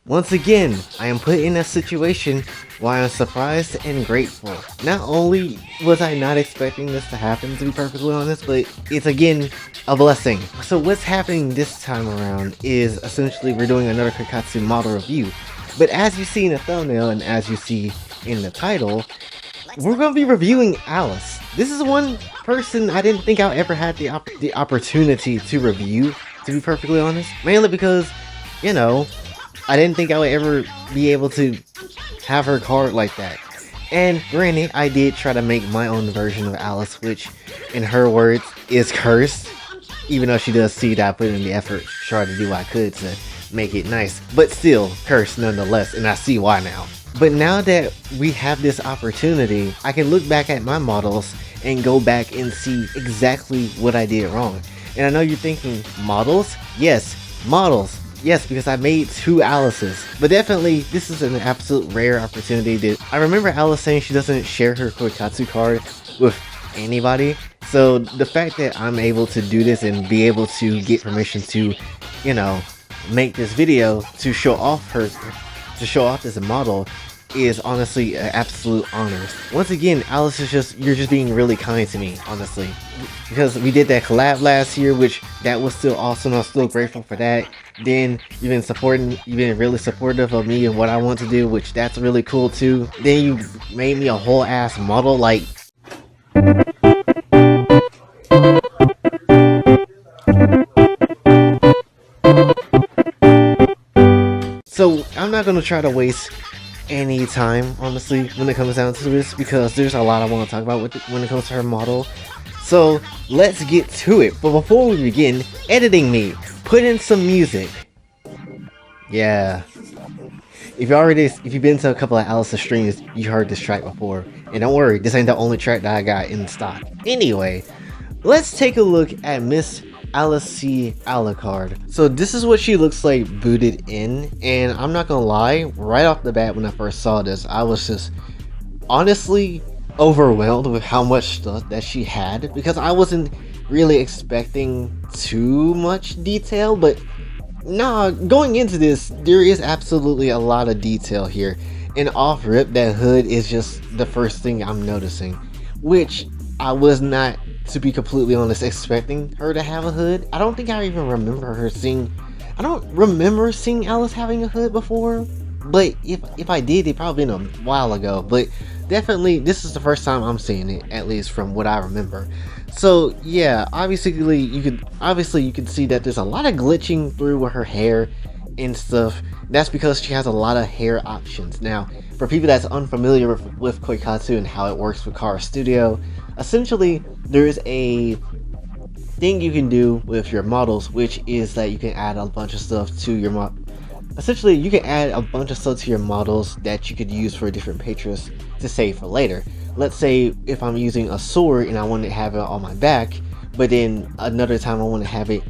Once again, I am put in a situation where I am surprised and grateful. Not only was I not expecting this to happen, to be perfectly honest, but it's again a blessing. So what's happening this time around is essentially we're doing another Koikatsu model review. But as you see in the thumbnail and as you see in the title, we're going to be reviewing Alice. This is one person I didn't think I ever had the opportunity to review, to be perfectly honest. Mainly because, you know, I didn't think I would ever be able to have her card like that. And granted, I did try to make my own version of Alice, which, in her words, is cursed. Even though she does see that I put in the effort to try to do what I could to make it nice. But still, cursed nonetheless, and I see why now. But now that we have this opportunity, I can look back at my models and go back and see exactly what I did wrong. And I know you're thinking, models? Yes, models. Yes, because I made 2 Alices. But definitely, this is an absolute rare opportunity. I remember Alice saying she doesn't share her Koikatsu card with anybody. So the fact that I'm able to do this and be able to get permission to, you know, make this video to show off this model is honestly an absolute honor. Once again, Alice is you're just being really kind to me, honestly. Because we did that collab last year, which that was still awesome. I'm still grateful for that. Then you've been really supportive of me and what I want to do, which that's really cool too. Then you made me a whole ass model, like, so I'm not gonna try to waste any time, honestly, when it comes down to this, because there's a lot I want to talk about when it comes to her model. So let's get to it. But before we begin, editing me, put in some music. Yeah. If you've been to a couple of Alice's streams, you heard this track before. And don't worry, this ain't the only track that I got in stock. Anyway, let's take a look at Miss AliceCAlucard. So this is what she looks like booted in, and I'm not gonna lie, right off the bat when I first saw this, I was just honestly overwhelmed with how much stuff that she had, because I wasn't really expecting too much detail. But nah, going into this, there is absolutely a lot of detail here, and off rip, that hood is just the first thing I'm noticing, which I was not, to be completely honest, expecting her to have a hood. I don't think I even remember I don't remember seeing Alice having a hood before, but if I did, it probably been a while ago. But definitely, this is the first time I'm seeing it, at least from what I remember. So yeah, obviously you can see that there's a lot of glitching through with her hair and stuff. That's because she has a lot of hair options. Now, for people that's unfamiliar with Koikatsu and how it works with Kara Studio, essentially there is a thing you can do with your models, which is that you can add a bunch of stuff to your essentially you can add a bunch of stuff to your models that you could use for different pictures to save for later. Let's say if I'm using a sword and I want to have it on my back, but then another time I want to have it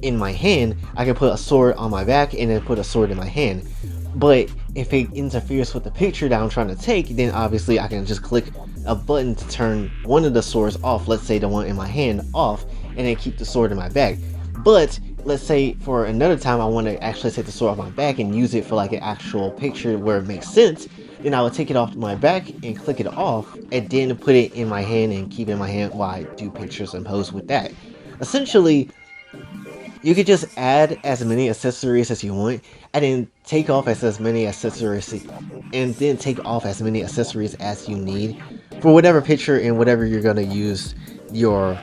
in my hand, I can put a sword on my back and then put a sword in my hand. But if it interferes with the picture that I'm trying to take, then obviously I can just click a button to turn one of the swords off, let's say the one in my hand off, and then keep the sword in my back. But let's say for another time I want to actually take the sword off my back and use it for like an actual picture where it makes sense, then I would take it off my back and click it off, and then put it in my hand and keep it in my hand while I do pictures and pose with that. Essentially, you could just add as many accessories as you want, and then take off as many accessories as you need for whatever picture and whatever you're gonna use your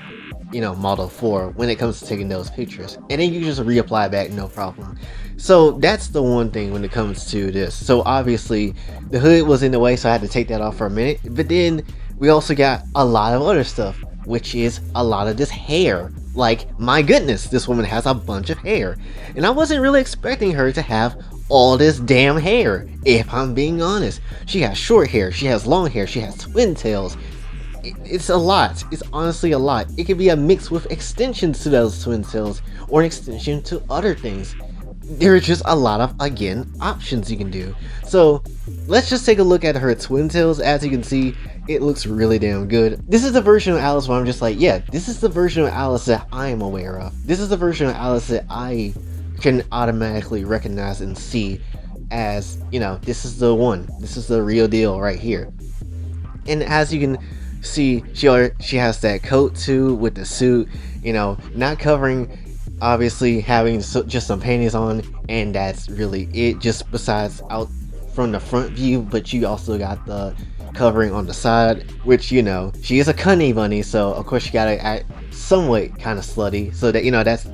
model for when it comes to taking those pictures, and then you just reapply back, no problem. So that's the one thing when it comes to this. So obviously the hood was in the way, so I had to take that off for a minute. But then we also got a lot of other stuff, which is a lot of this hair. Like, my goodness, this woman has a bunch of hair, and I wasn't really expecting her to have all this damn hair, if I'm being honest. She has short hair, she has long hair, she has twin tails. It's a lot. It's honestly a lot. It could be a mix with extensions to those twin tails, or an extension to other things. There are just a lot of, again, options you can do. So let's just take a look at her twin tails. As you can see, it looks really damn good. This is the version of Alice where I'm just like, yeah, this is the version of Alice that I am aware of. This is the version of Alice that I can automatically recognize and see as, this is the one, this is the real deal right here. And as you can see, she has that coat too with the suit, not covering, obviously having just some panties on, and that's really it. Just besides out from the front view, but you also got the covering on the side, which she is a cunny bunny, so of course you gotta act somewhat kind of slutty, so that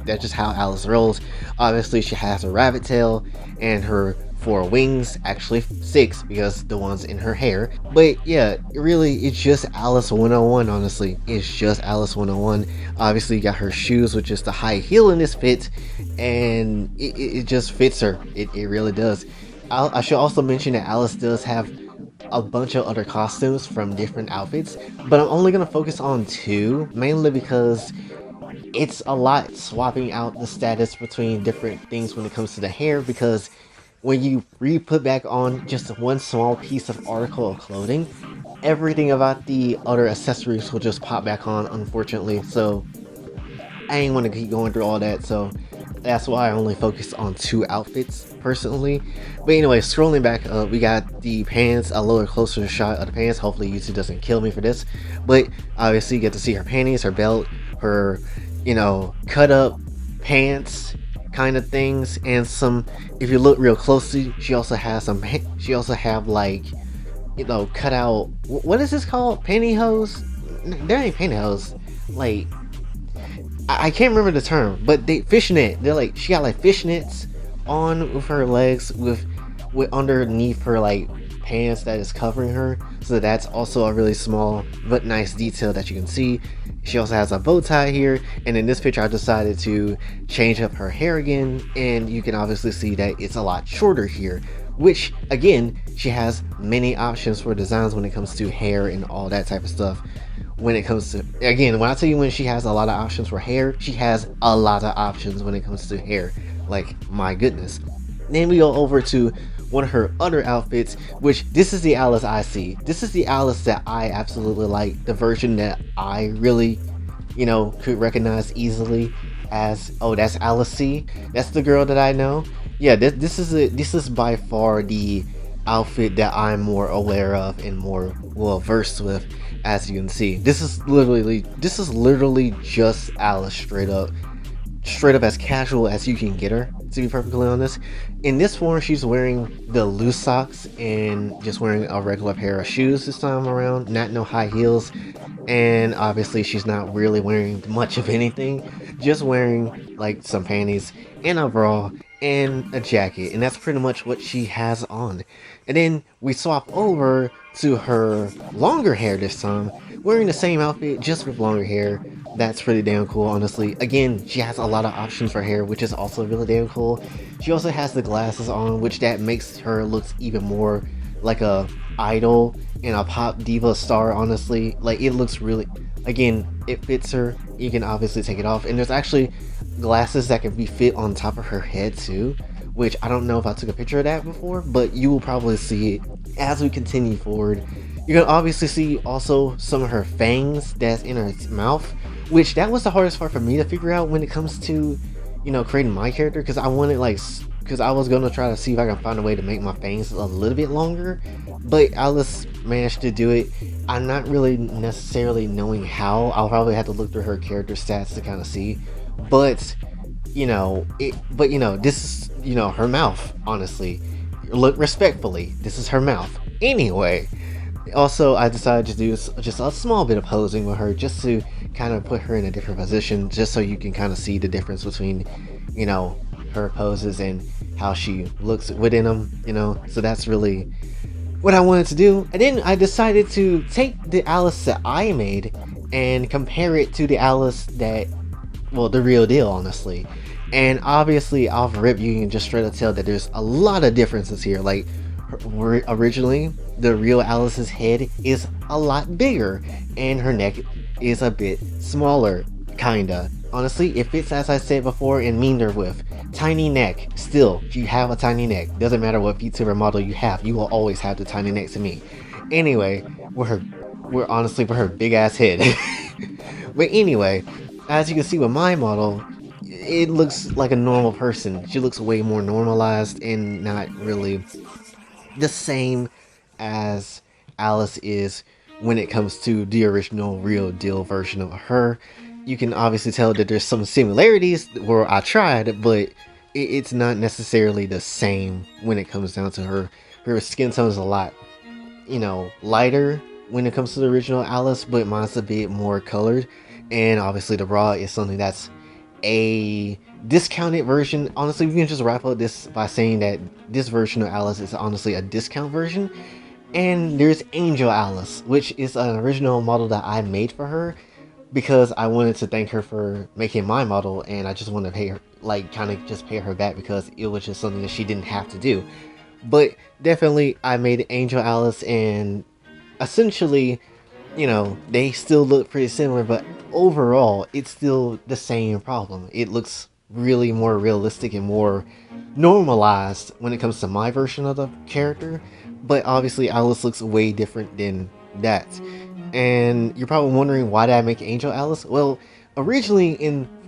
that's just how Alice rolls. Obviously she has a rabbit tail and her four wings, actually six because the ones in her hair. But yeah, really it's just Alice 101. Honestly, it's just Alice 101. Obviously you got her shoes, which is the high heel in this fit, and it just fits her. It really does. I should also mention that Alice does have a bunch of other costumes from different outfits, but I'm only going to focus on two, mainly because it's a lot swapping out the status between different things when it comes to the hair, because when you re-put back on just one small piece of article of clothing, everything about the other accessories will just pop back on, unfortunately. So I ain't want to keep going through all that, so that's why I only focus on two outfits personally. But anyway, scrolling back up, we got the pants, a little closer shot of the pants. Hopefully YouTube doesn't kill me for this, but obviously you get to see her panties, her belt, her cut up pants kind of things, and some, if you look real closely, she also has she also have like cut out, what is this called, pantyhose? There ain't pantyhose, like I can't remember the term, but they fishnet. They're like, she got like fishnets on with her legs, with underneath her like pants that is covering her. So that's also a really small but nice detail that you can see. She also has a bow tie here, and in this picture I decided to change up her hair again, and you can obviously see that it's a lot shorter here, which again, she has many options for designs when it comes to hair and all that type of stuff. When it comes to, again, when I tell you when she has a lot of options for hair, she has a lot of options when it comes to hair. Like, my goodness. Then we go over to one of her other outfits, which this is the Alice I see. This is the Alice that I absolutely like, the version that I really, could recognize easily as, oh, that's Alice C. That's the girl that I know. Yeah, this is by far the outfit that I'm more aware of and more well versed with. As you can see, this is literally just Alice, straight up as casual as you can get her, to be perfectly honest. In this form, she's wearing the loose socks and just wearing a regular pair of shoes this time around, not no high heels, and obviously she's not really wearing much of anything, just wearing like some panties and a bra and a jacket, and that's pretty much what she has on. And then we swap over to her longer hair this time, wearing the same outfit just with longer hair. That's pretty damn cool, honestly. Again, she has a lot of options for hair, which is also really damn cool. She also has the glasses on, which that makes her look even more like a idol and a pop diva star, honestly. Like, it looks really, again, it fits her. You can obviously take it off, and there's actually glasses that can be fit on top of her head too, which I don't know if I took a picture of that before, but you will probably see it as we continue forward. You can obviously see also some of her fangs that's in her mouth, which that was the hardest part for me to figure out when it comes to, creating my character, because I wanted because I was gonna try to see if I can find a way to make my fangs a little bit longer, but Alice managed to do it. I'm not really necessarily knowing how. I'll probably have to look through her character stats to kind of see, but this is, her mouth, honestly. Look respectfully, this is her mouth. Anyway, also I decided to do just a small bit of posing with her, just to kind of put her in a different position, just so you can kind of see the difference between, her poses and how she looks within them, so that's really what I wanted to do. And then I decided to take the Alice that I made and compare it to the Alice that, well, the real deal, honestly. And obviously off rip, you can just straight up tell that there's a lot of differences here. Like, originally the real Alice's head is a lot bigger and her neck is a bit smaller, kinda. Honestly, it fits, as I said before in Mean Her with tiny neck. Still, you have a tiny neck. Doesn't matter what Vtuber model you have, you will always have the tiny neck to me. Anyway, with her big ass head. But anyway, as you can see with my model, it looks like a normal person. She looks way more normalized and not really the same as Alice is when it comes to the original real deal version of her. You can obviously tell that there's some similarities where I tried, but it's not necessarily the same when it comes down to her. Her skin tone is a lot, lighter when it comes to the original Alice, but mine's a bit more colored. And obviously, the bra is something that's a discounted version. Honestly, we can just wrap up this by saying that this version of Alice is honestly a discount version. And there's Angel Alice, which is an original model that I made for her because I wanted to thank her for making my model, and I just wanted to pay her, like, kind of just pay her back because it was just something that she didn't have to do. But definitely, I made Angel Alice, and essentially, they still look pretty similar, but overall, it's still the same problem. It looks really more realistic and more normalized when it comes to my version of the character, but obviously Alice looks way different than that. And you're probably wondering, why did I make Angel Alice? Well, originally,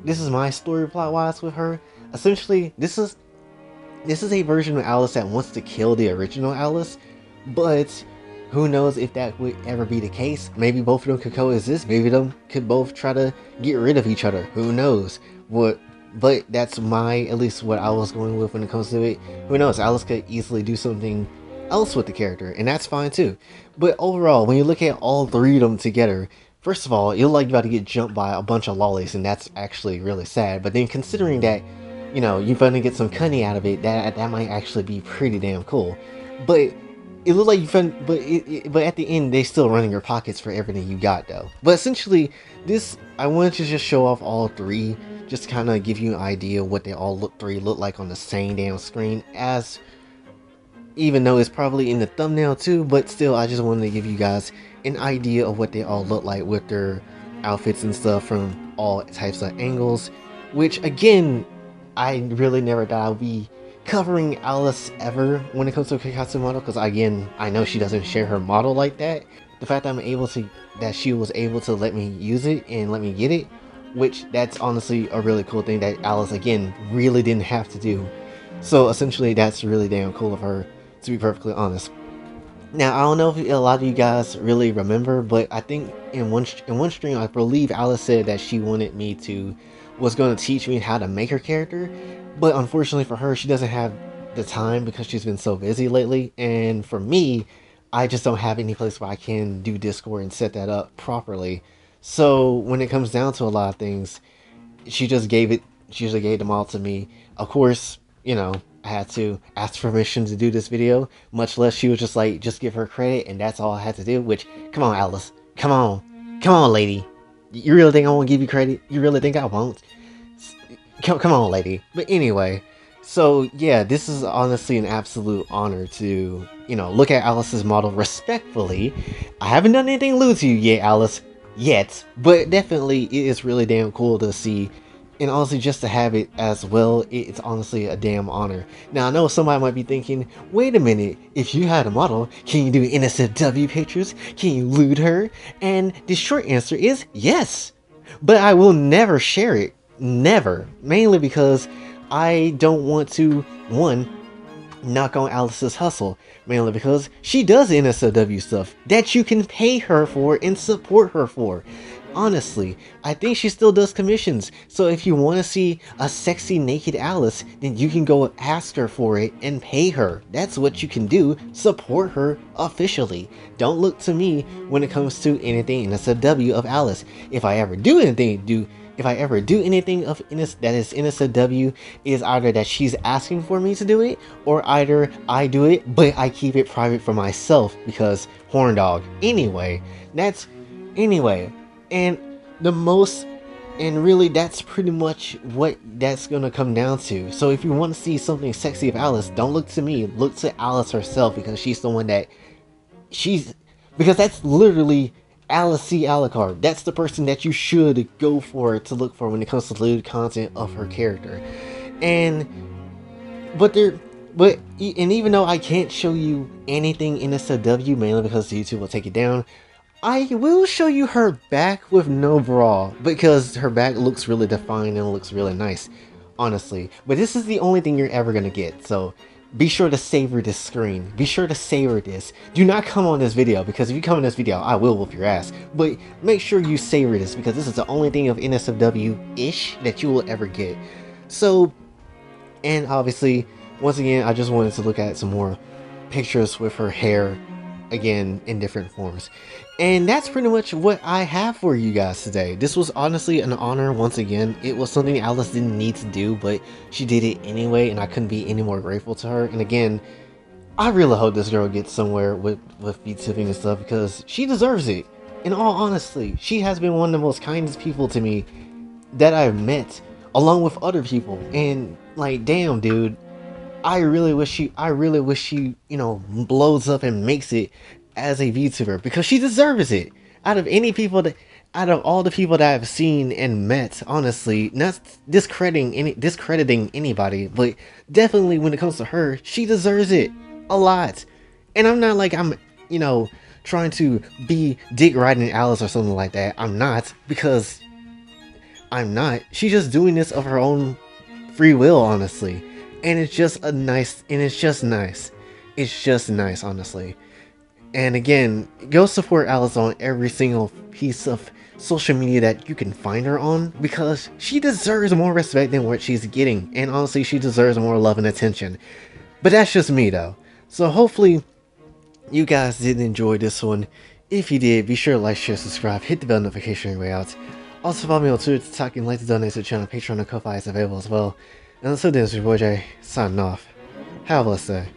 this is my story plot wise with her. Essentially, this is a version of Alice that wants to kill the original Alice, but who knows if that would ever be the case. Maybe both of them could coexist. Maybe them could both try to get rid of each other. Who knows? But that's at least what I was going with when it comes to it. Who knows? Alice could easily do something else with the character, and that's fine too. But overall, when you look at all three of them together, first of all, you look like you're about to get jumped by a bunch of lollies, and that's actually really sad. But then considering that, you're gonna get some cunning out of it, that might actually be pretty damn cool. But it looked like you found, but at the end, they still running your pockets for everything you got though. But essentially, I wanted to just show off all three, just kind of give you an idea what they all look like on the same damn screen. As even though it's probably in the thumbnail too, but still, I just wanted to give you guys an idea of what they all look like with their outfits and stuff from all types of angles. Which again, I really never thought I would be covering Alice ever when it comes to a Koikatsu model, because again, I know she doesn't share her model like that. The fact that that she was able to let me use it and let me get it, which that's honestly a really cool thing that Alice again really didn't have to do. So essentially, that's really damn cool of her, to be perfectly honest. Now, I don't know if a lot of you guys really remember, but I think in one stream, I believe Alice said that she wanted me was going to teach me how to make her character, but unfortunately for her, she doesn't have the time because she's been so busy lately, and for me, I just don't have any place where I can do Discord and set that up properly. So when it comes down to a lot of things, she just gave them all to me. Of course, I had to ask permission to do this video, much less she was just like, just give her credit, and that's all I had to do. Which, come on, Alice, come on, lady, you really think I won't give you credit? You really think I won't? Come on, lady. But anyway, so yeah, this is honestly an absolute honor to, look at Alice's model respectfully. I haven't done anything lewd to you yet, Alice, yet, but definitely it is really damn cool to see. And honestly, just to have it as well, it's honestly a damn honor. Now, I know somebody might be thinking, wait a minute, if you had a model, can you do NSFW pictures? Can you lewd her? And the short answer is yes. But I will never share it. Never. Mainly because I don't want to, one, knock on Alice's hustle. Mainly because she does NSFW stuff that you can pay her for and support her for. Honestly, I think she still does commissions, so if you want to see a sexy naked Alice, then you can go ask her for it and pay her. That's what you can do. Support her officially. Don't look to me when it comes to anything NSFW of Alice. If I ever do anything of that is NSFW, is either that she's asking for me to do it, or either I do it, but I keep it private for myself because horn dog. Anyway. And really, that's pretty much what that's gonna come down to. So if you want to see something sexy of Alice, don't look to me, look to Alice herself, because she's the one because that's literally AliceCAlucard. That's the person that you should go for to look for when it comes to lewd content of her character. And even though I can't show you anything in SW, mainly because YouTube will take it down, I will show you her back with no bra, because her back looks really defined and looks really nice. honestly. But this is the only thing you're ever gonna get, so be sure to savor this screen. Be sure to savor this. Do not come on this video, because if you come on this video, I will whoop your ass. But make sure you savor this, because this is the only thing of NSFW-ish that you will ever get. So, and obviously, once again, I just wanted to look at some more pictures with her hair, again, in different forms. And that's pretty much what I have for you guys today. This was honestly an honor once again. It was something Alice didn't need to do, but she did it anyway, and I couldn't be any more grateful to her. And again, I really hope this girl gets somewhere with VTubing and stuff, because she deserves it. In all honesty, she has been one of the most kindest people to me that I've met, along with other people. And like, damn, dude, I really wish she, you know, blows up and makes it as a VTuber, because she deserves it. Out of any people that, out of all the people that I've seen and met, honestly, not discrediting anybody, but definitely when it comes to her, she deserves it a lot. And I'm not like you know, trying to be dick riding Alice or something like that. I'm not, because I'm not. She's just doing this of her own free will, honestly. And it's just it's just nice. It's just nice, honestly. And again, go support Alice on every single piece of social media that you can find her on, because she deserves more respect than what she's getting. And honestly, she deserves more love and attention. But that's just me, though. So hopefully, you guys did enjoy this one. If you did, be sure to like, share, subscribe, hit the bell notification on your way out. Also follow me on Twitter, TikTok, and like to donate to the channel. Patreon and Ko-Fi is available as well. And until then, this is your boy Jay, signing off. Have a blessed day.